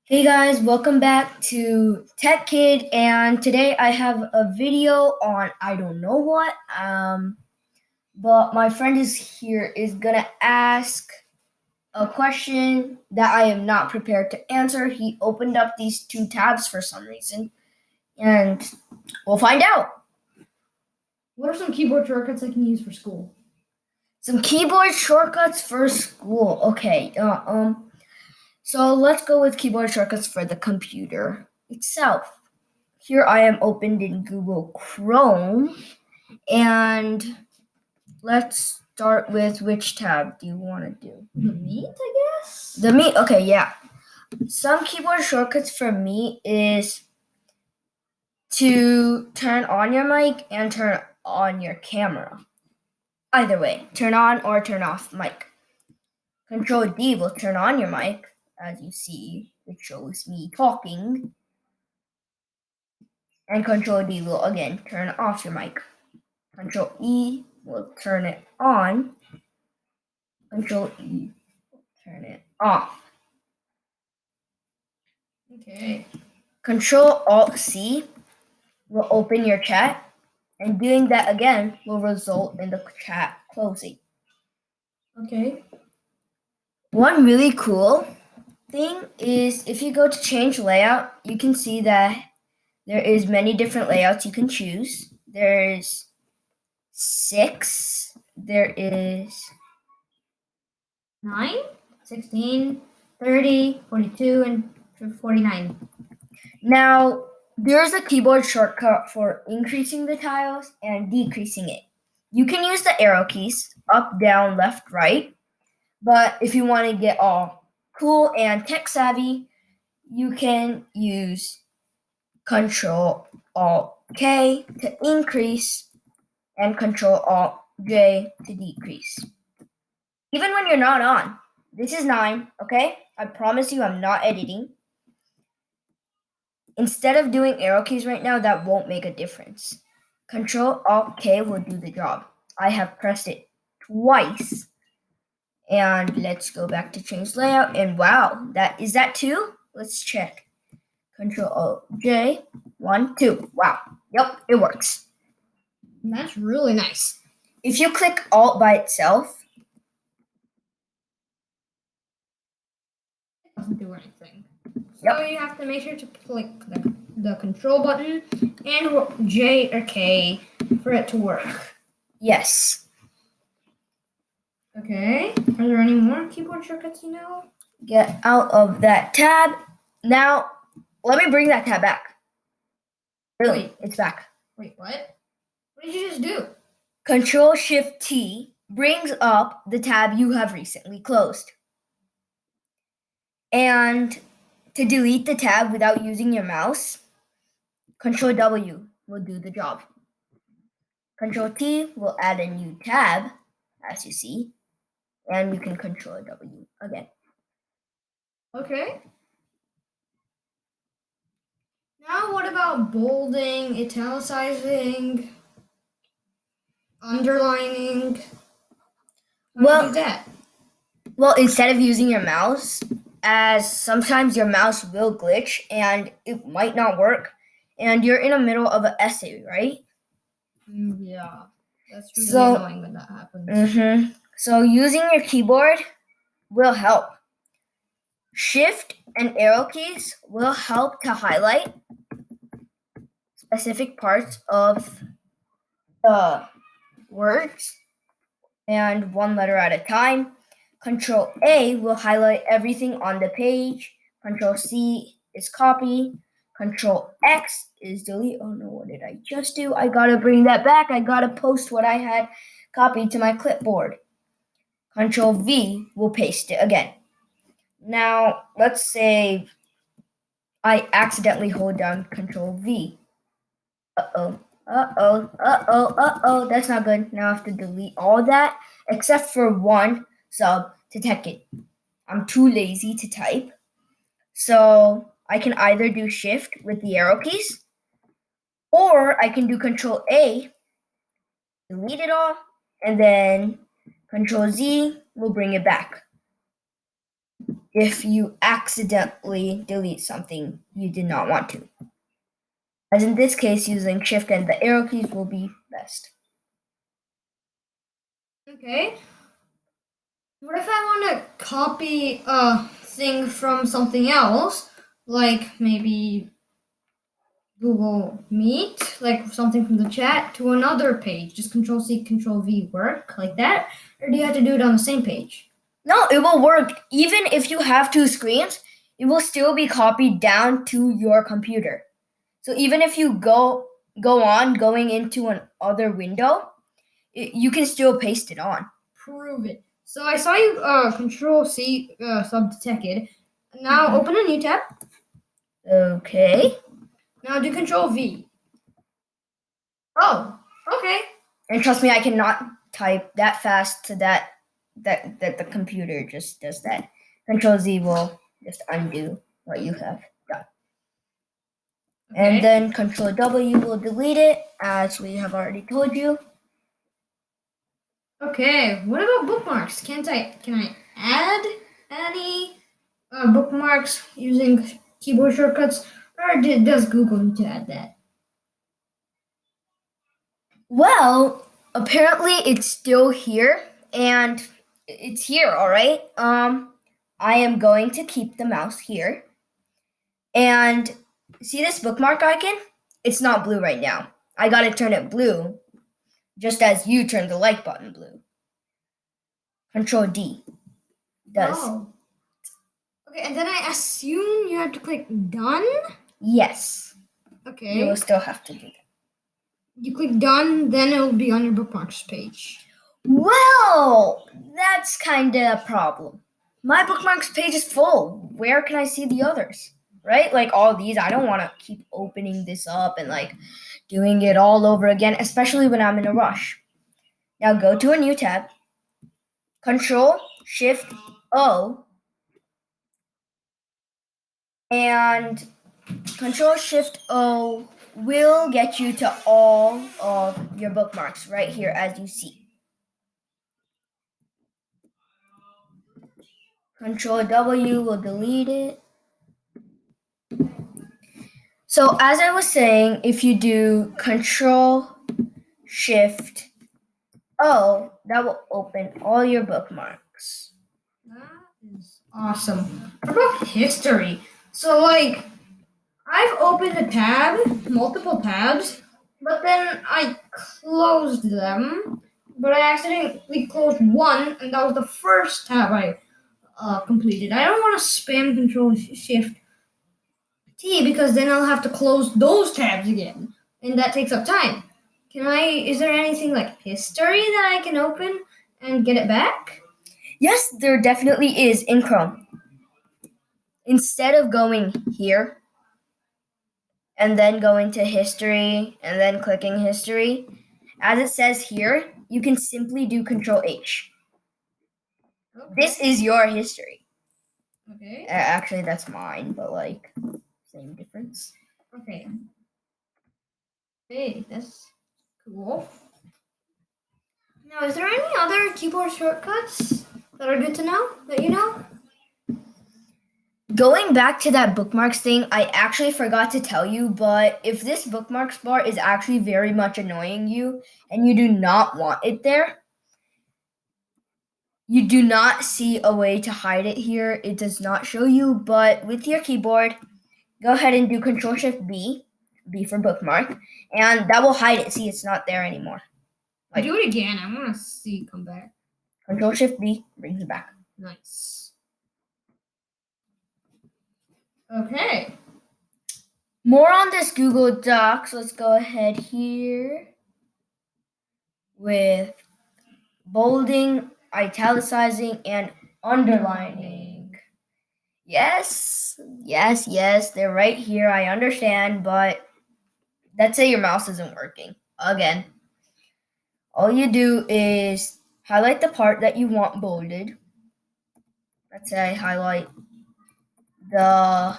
Hey guys, welcome back to TecKid, and today I have a video on I don't know what. But my friend is gonna ask a question that I am not prepared to answer. He opened up these two tabs for some reason, and we'll find out. What are some keyboard shortcuts I can use for school? Some keyboard shortcuts for school. Okay. So let's go with keyboard shortcuts for the computer itself. Here I am opened in Google Chrome, and let's start with which tab do you want to do? The Meet, I guess? The Meet, okay, yeah. Some keyboard shortcuts for me is to turn on your mic and turn on your camera. Either way, turn on or turn off mic. Control D will turn on your mic. As you see, it shows me talking. And Control D will again turn off your mic. Control E will turn it on. Control E will turn it off. Okay. Control Alt C will open your chat, and doing that again will result in the chat closing. Okay. One really cool thing is if you go to change layout, you can see that there is many different layouts you can choose. There's 6, there is 9, 16, 30, 42, and 49. Now, there's a keyboard shortcut for increasing the tiles and decreasing it. You can use the arrow keys, up, down, left, right, but if you want to get all cool and tech savvy, you can use Control Alt K to increase and Control Alt J to decrease. Even when you're not on. This is 9, okay? I promise you I'm not editing. Instead of doing arrow keys right now, that won't make a difference. Control Alt K will do the job. I have pressed it twice. And let's go back to change layout. And wow, is that 2? Let's check. Control Alt J, 1, 2. Wow. Yep, it works. That's really nice. If you click Alt by itself, it doesn't do anything. Yep. So you have to make sure to click the control button and J or K for it to work. Yes. Okay. Are there any more keyboard shortcuts you know? Get out of that tab. Now, let me bring that tab back. Really, it's back. Wait, what? What did you just do? Control Shift T brings up the tab you have recently closed. And to delete the tab without using your mouse, Control W will do the job. Control T will add a new tab, as you see, and you can Control W again. Okay. Now what about bolding, italicizing, underlining? How do you do that? Well, instead of using your mouse, as sometimes your mouse will glitch and it might not work, and you're in the middle of an essay, right? Yeah, that's really annoying when that happens. So using your keyboard will help. Shift and arrow keys will help to highlight specific parts of the words and one letter at a time. Control A will highlight everything on the page. Control C is copy. Control X is delete. Oh no, what did I just do? I gotta bring that back. I gotta post what I had copied to my clipboard. Control V will paste it again. Now, let's say I accidentally hold down Control V. Uh-oh. That's not good. Now I have to delete all that except for one sub to TecKid. I'm too lazy to type. So I can either do Shift with the arrow keys, or I can do Control A, delete it all, and then Control Z will bring it back. If you accidentally delete something you did not want to. As in this case, using Shift and the arrow keys will be best. Okay. What if I want to copy a thing from something else, like maybe Google Meet, like something from the chat, to another page? Just Control C, Control V work like that? Or do you have to do it on the same page? No, it will work. Even if you have two screens, it will still be copied down to your computer. So even if you go on going into another window, you can still paste it on. Prove it. So I saw you Control C sub to TecKid. Now open a new tab. Okay. Now do Control V. Oh, okay. And trust me, I cannot type that fast so that the computer just does that. Control Z will just undo what you have done. Okay. And then Control W will delete it, as we have already told you. Okay, what about bookmarks? Can I add any bookmarks using keyboard shortcuts, or does Google need to add that? Well, apparently it's still here, and it's here, all right? I am going to keep the mouse here. And see this bookmark icon? It's not blue right now. I gotta turn it blue, just as you turn the like button blue. Control D does. Oh. Okay, and then I assume you have to click done? Yes. Okay. You will still have to do that. You click done, then it'll be on your bookmarks page. Well, that's kind of a problem. My bookmarks page is full. Where can I see the others? Right? Like all these, I don't want to keep opening this up and like doing it all over again, especially when I'm in a rush. Now go to a new tab. Control Shift O and Control Shift O will get you to all of your bookmarks right here as you see. Control W will delete it. So as I was saying, if you do Control Shift O, that will open all your bookmarks. That is awesome. What about history? So like, I've opened a tab, multiple tabs, but then I closed them. But I accidentally closed one, and that was the first tab I completed. I don't want to spam Control Shift T because then I'll have to close those tabs again, and that takes up time. Is there anything like history that I can open and get it back? Yes, there definitely is in Chrome. Instead of going here and then going to history and then clicking history, as it says here, you can simply do Control H. Okay. This is your history. Okay. Actually, that's mine, but like, same difference. Okay. Hey, that's cool. Now, is there any other keyboard shortcuts that are good to know that you know? Going back to that bookmarks thing, I actually forgot to tell you, but if this bookmarks bar is actually very much annoying you and you do not want it there, you do not see a way to hide it here. It does not show you, but with your keyboard, go ahead and do Control Shift B, B for bookmark, and that will hide it. See, it's not there anymore. Like, do it again. I want to see come back. Control Shift B brings it back. Nice. Okay. More on this Google Docs. Let's go ahead here with bolding, italicizing, and underlining. Yes, they're right here. I understand, but let's say your mouse isn't working. Again, all you do is highlight the part that you want bolded. Let's say I highlight the,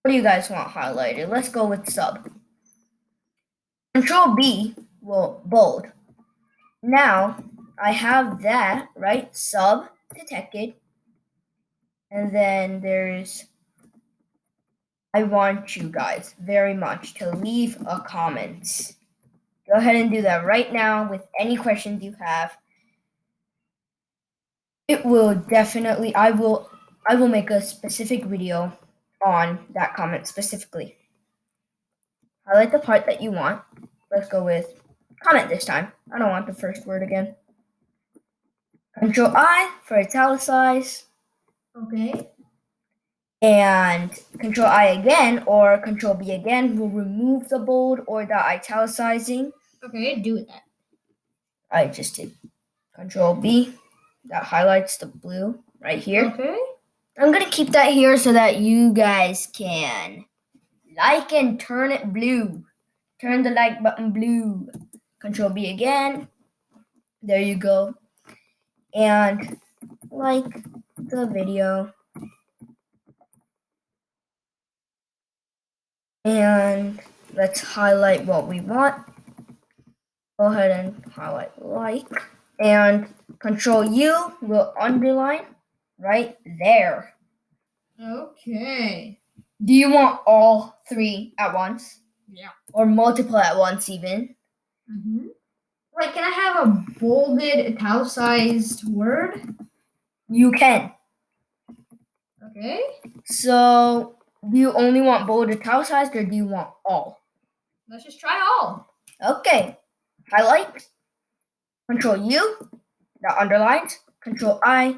what do you guys want highlighted? Let's go with sub. Control B will bold. Now, I have that, right? Sub to TecKid. And then there's, I want you guys very much to leave a comment. Go ahead and do that right now with any questions you have. It will definitely, I will make a specific video on that comment specifically. Highlight the part that you want. Let's go with comment this time. I don't want the first word again. Control I for italicize. Okay. And Control I again or Control B again will remove the bold or the italicizing. Okay, do that. I just did Control B. That highlights the blue right here. Okay. I'm going to keep that here so that you guys can like and turn it blue. Turn the like button blue. Control B again. There you go. And like the video. And let's highlight what we want. Go ahead and highlight like. And Control U will underline right there. Okay. Do you want all three at once? Yeah. Or multiple at once even? Mm-hmm. Wait, can I have a bolded, italicized word? You can. Okay. So, do you only want bold italicized or do you want all? Let's just try all. Okay. Highlight. Control U. That underlines. Control I.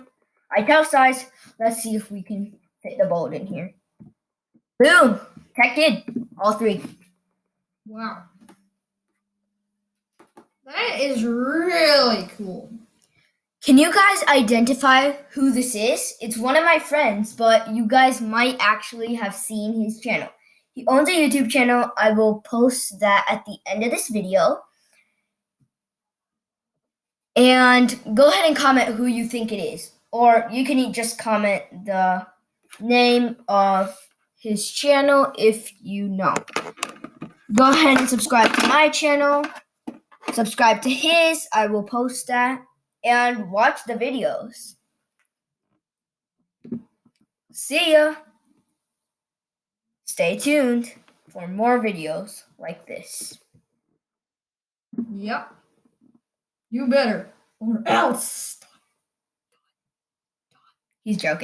Italicize. Let's see if we can fit the bold in here. Boom. TecKid. All three. Wow. That is really cool. Can you guys identify who this is? It's one of my friends, but you guys might actually have seen his channel. He owns a YouTube channel. I will post that at the end of this video. And go ahead and comment who you think it is. Or you can just comment the name of his channel if you know. Go ahead and subscribe to my channel. Subscribe to his. I will post that. And watch the videos. See ya. Stay tuned for more videos like this. Yep. You better, or else. He's joking.